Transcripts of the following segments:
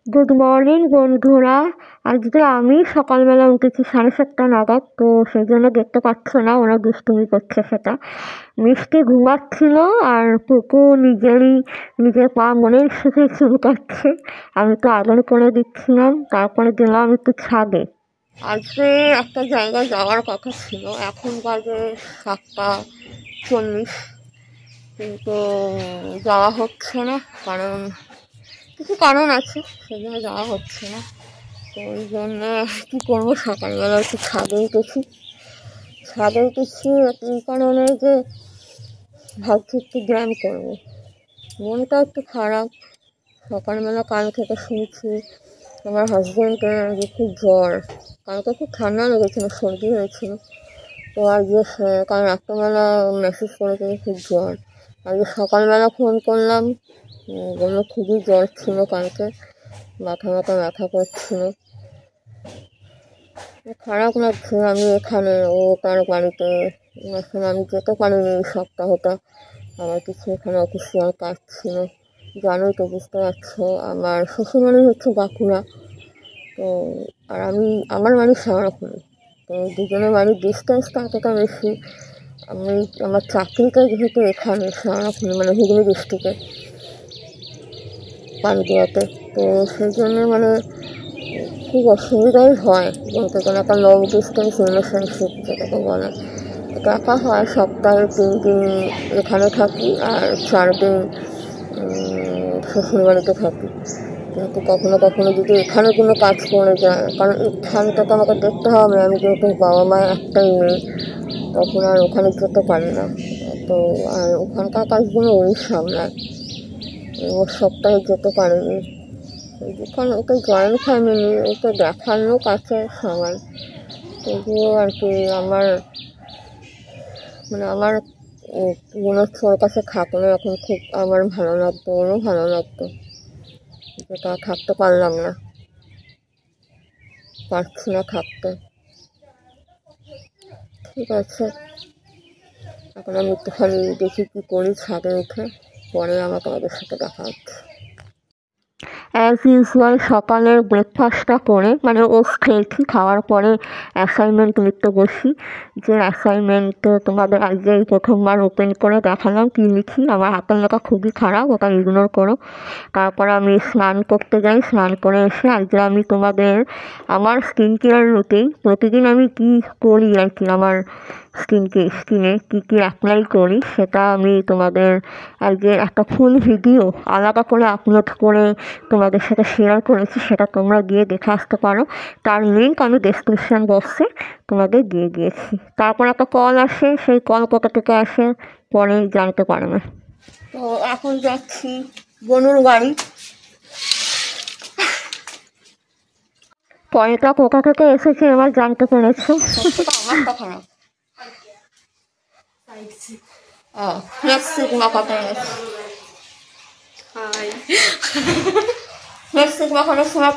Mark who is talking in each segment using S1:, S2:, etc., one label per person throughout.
S1: Good morning বন্ধুরা। আজকে আমি সকালবেলা উঠেছি 7:30 নাগাদ, তো সেই জন্য দেখতে পাচ্ছ না ওরা দুষ্টুমি করছে সেটা। মিষ্টি ঘুমাচ্ছিল আর পুকু নিজের পা মনের সুখে শুরু করছে। আমি তো আদর করে দিচ্ছিলাম, তারপরে গেলাম একটু ছাদে। আজকে একটা জায়গায় যাওয়ার কথা ছিল, এখন বাজে 7:40, কিন্তু যাওয়া হচ্ছে না, কারণ কিছু কারণ আছে, সেই জন্য যাওয়া হচ্ছে না। তো ওই জন্য কী করবো, সকালবেলা একটু ছাদে উঠেছি এই কারণে যে ভাবছি একটু ব্যায়াম করবো। মনটা একটু খারাপ। সকালবেলা কাল থেকে শুনছি আমার হাজব্যান্ডের যে খুব জ্বর, কালকে খুব ঠান্ডা লেগেছিলো, সর্দি হয়েছিল। তো আজকে কাল রাত্রেবেলা মেসেজ করেছে খুব জ্বর। আজকে সকালবেলা ফোন করলাম, বললো খুবই জ্বর ছিল কালকে, মাথা ব্যথা করছিল। খারাপ লাগছে। আমি এখানে, ও তার বাড়িতে, এখন আমি যেতে পারিনি এই সপ্তাহটা। আমার কিছু এখানে অফিসিয়াল কাজ ছিল, জানোই তো, বুঝতে পারছো। আমার শ্বশুরবাড়ি হচ্ছে বাঁকুড়া, তো আর আমার বাড়ি শেওড়াফুলি। তো দুজনের বাড়ির ডিস্টেন্সটা এতটা বেশি। আমার চাকরিটা যেহেতু এখানে শেওড়াফুলি, মানে হুগলি ডিস্ট্রিক্টে পান্ডুয়াতে, তো সেই জন্য খুব অসুবিধাই হয় বলতে গেলে। একটা লং ডিস্টেন্স রিলেশনশিপ যেটাকে বলে, দেখা হয় সপ্তাহে 3 দিন এখানে থাকি আর 4 দিন শ্বশুরবাড়িতে থাকি। কিন্তু কখনো কখনো যদি এখানে কোনো কাজ করে যায়, কারণ এখানটা তো আমাকে দেখতে হবে, আমি যেহেতু বাবা মায়ের একটাই মেয়ে, তখন আর ওখানে যেতে পারি না। তো আর ওখানকার কাজগুলো ওই সামলায়, ওর সপ্তাহে যেতে পারিনি। কারণ ওকে জয়েন্ট ফ্যামিলি, ওকে দেখার লোক আছে সবাই, তবুও আর কি আমার মনে হচ্ছে ওর কাছে থাকলে এখন খুব আমার ভালো লাগতো, ওরও ভালো লাগতো, যেটা থাকতে পারছি না থাকতে। ঠিক আছে, এখন আমি একটুখানি দেখি কী করি ছাদে উঠে, পরে আমাকে ওদের সাথে দেখা হচ্ছে। অ্যাজ ইউজুয়াল সকালের ব্রেকফাস্টটা করে ওটস খেয়েছি, খাওয়ার পরে অ্যাসাইনমেন্ট লিখতে বসি। যে অ্যাসাইনমেন্ট তোমাদের আজকে এই প্রথমবার ওপেন করে দেখালাম কী লিখি। আমার হাতের লেখা খুবই খারাপ, ওটা ইগনোর করো। তারপরে আমি স্নান করতে যাই, স্নান করে এসে আজকে আমি আমার স্কিন কেয়ার রুটিন, প্রতিদিন আমি কী করি আর কি, আমার স্কিনে কী কী অ্যাপ্লাই করি, সেটা আমি তোমাদের আজকে একটা ফুল ভিডিও আলাদা করে আপলোড করে তোমাদের সাথে শেয়ার করেছি, সেটা তোমরা গিয়ে দেখে আসতে পারো। তার লিঙ্ক আমি ডেসক্রিপশন বক্সে তোমাদের দিয়ে দিয়েছি। তারপর একটা কল আসে, সেই কল কোথা থেকে আসে পরে জানতে পারবে। তো এখন যাচ্ছি বনুর বাড়ি। কলটা কোথা থেকে এসেছে এবার জানতে পেরেছো। আমারটা খারাপ,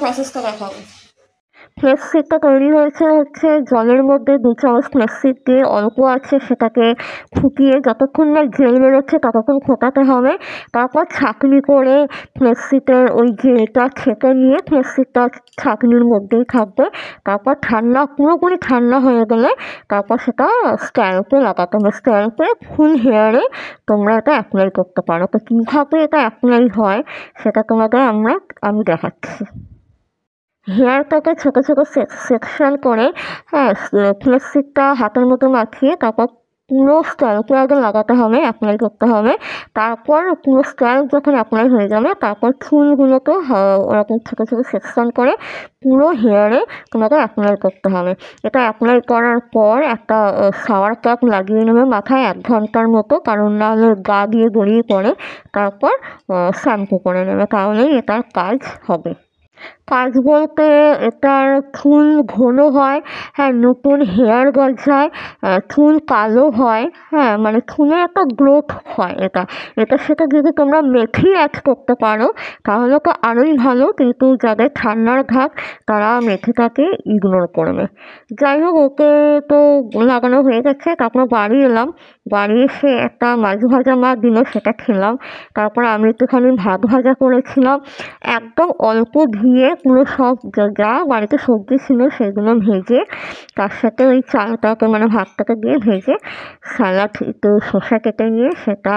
S1: প্রসেসটা দেখাবো। ফ্লেক্সিটটা তৈরি হচ্ছে জলের মধ্যে 2 চামচ ফ্লেক্সিট দিয়ে, অল্প আছে সেটাকে ফুটিয়ে যতক্ষণ না জেল বেরোচ্ছে ততক্ষণ ফোটাতে হবে। তারপর ছাঁকনি করে ফ্লেক্সিটের ওই জেলটা ছেঁকে নিয়ে ফ্লেক্সিটটা ছাঁকনির মধ্যেই থাকবে। তারপর পুরোপুরি ঠান্ডা হয়ে গেলে তারপর সেটা স্ক্যাল্পে লাগাতে হবে। স্ক্যাল্পে ফুল হেয়ারে তোমরা এটা অ্যাপ্লাই করতে পারো। তো কীভাবে এটা অ্যাপ্লাই হয় সেটা তোমাদের আমি দেখাচ্ছি। হেয়ারটাকে ছোটো ছোটো সেকশন করে, হ্যাঁ, ফ্লেক্সিটটা হাতের মতো মাখিয়ে তারপর পুরো স্ক্যাল্পে আগে লাগাতে হবে, অ্যাপ্লাই করতে হবে। তারপর পুরো স্ক্যাল্প যখন অ্যাপ্লাই হয়ে যাবে তারপর চুলগুলোকে ওরকম ছোটো ছোটো সেকশন করে পুরো হেয়ারে তোমাকে অ্যাপ্লাই করতে হবে। এটা অ্যাপ্লাই করার পর একটা শাওয়ার ক্যাপ লাগিয়ে নেবে মাথায় 1 ঘন্টার মতো, কারণ নাহলে গা দিয়ে গড়িয়ে পড়ে। তারপর শ্যাম্পু করে নেবে, তাহলেই এটার কাজ হবে। কাজ বলতে এটার চুল ঘন হয়, হ্যাঁ, নতুন হেয়ার গজায়, চুল কালো হয়, হ্যাঁ, মানে চুলের একটা গ্রোথ হয় এটা। এটার সাথে যদি তোমরা মেথি অ্যাড করতে পারো তাহলে তো আরোই ভালো, কিন্তু যাদের ঠান্ডার ঘাট তারা মেথিটাকে ইগনোর করবে। যাই হোক, ওকে তো লাগানো হয়ে গেছে, তারপর বাড়ি এলাম। বাড়ি এসে একটা মাছ ভাজা মা দিল, সেটা খেলাম। তারপর আমি একটুখানি ভাত ভাজা করেছিলাম, একদম অল্প ঘিয়ে পুরো সব যা বাড়িতে সবজি ছিল সেগুলো ভেজে তার সাথে ওই চালটাকে মানে ভাতটাকে দিয়ে ভেজে স্যালাড একটু শসা কেটে নিয়ে সেটা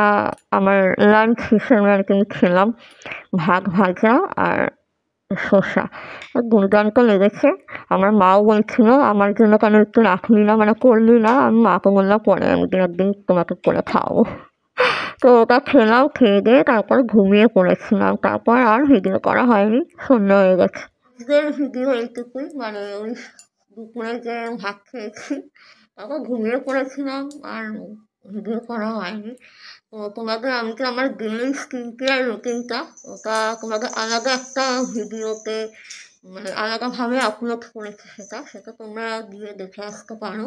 S1: আমার লাঞ্চ হিসেবে আর কি আমি খেলাম। ভাত ভাজা আর শসা দুর্দান্ত লেগেছে। আমার মাও বলছিল আমার জন্য কেন একটু রাখলি না, মানে করলি না। আমি মাকে বললাম পরে একদিন একদিন তোমাকে করে খাওয়াবো। তো ওটা খেলাম, খেয়ে দিয়ে তারপর ঘুমিয়ে পড়েছিলাম। তারপর আর ভিডিও করা হয়নি, সন্ধ্যা হয়ে গেছে। আজকের ভিডিও এইটুকুই, মানে ওই দুপুরে যে ভাত খেয়েছি তারপর ঘুমিয়ে পড়েছিলাম, আর ভিডিও করা হয়নি। তো তোমাদের আমি কি আমার ডেইলি স্কিন কেয়ার রুটিনটা ওটা তোমাদের আলাদা একটা ভিডিওতে মানে আলাদাভাবে আপলোড করেছি, সেটা সেটা তোমরা গিয়ে দেখে আসতে পারো।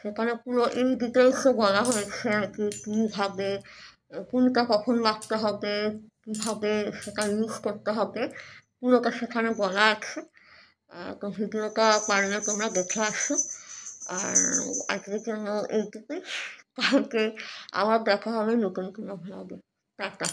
S1: সেখানে পুরো ইন ডিটেলসে বলা হয়েছে আর কি কীভাবে কোনটা কখন মাখতে হবে, কীভাবে সেটা ইউজ করতে হবে, পুরোটা সেখানে বলা আছে। তো ভিডিওটা পারলে তোমরা দেখে আসো। আর আজকের জন্য এইটুকুই, কালকে আবার দেখা হবে নতুন কোনো ভ্লগে। টাটা।